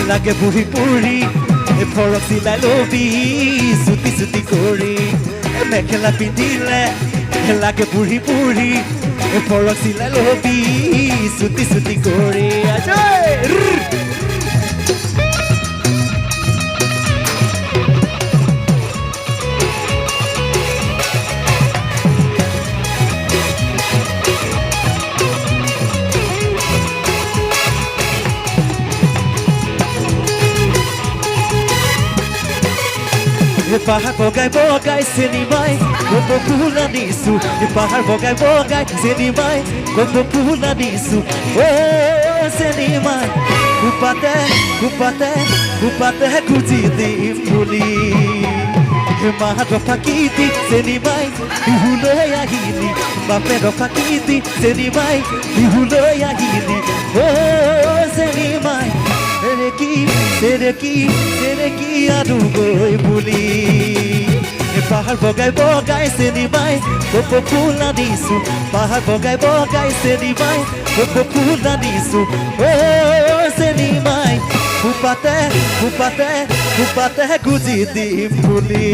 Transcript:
লাগে বুঢ়ী পুৰি ফৰক চিলাই লবি চুটি চুটি কৰি মেখেলা পিন্ধিলে লাগে বুঢ়ী পুৰি ফৰক চিলাই লবি চুটি চুটি কৰি পাহাৰ বগাই বগাই চেনিমাই কত ফুল আনিছো পাহাৰ বগাই বগাই চেনিমাই কত ফুল আনিছো অ চেনিমাই কুপাতে কুপাতে কুপাতে খুজি দিম বুলি মাহত ফাঁকি দি চেনিমাই বিহুলৈ আহিলি বাপেৰ ফাঁকি দি চেনিমাই বিহুলৈ আহিলি অ চেনিমাই সেরেকি আরু গই বুলি পাহাড় বগাই বগাই চেনিমাই কপ ফুল আনিছো পাহাড় বগাই বগাই চেনিমাই কপ ফুল আনিছো ও চেনিমাই কুপাতে কুপাতে কুপাতে গুজি দিম বুলি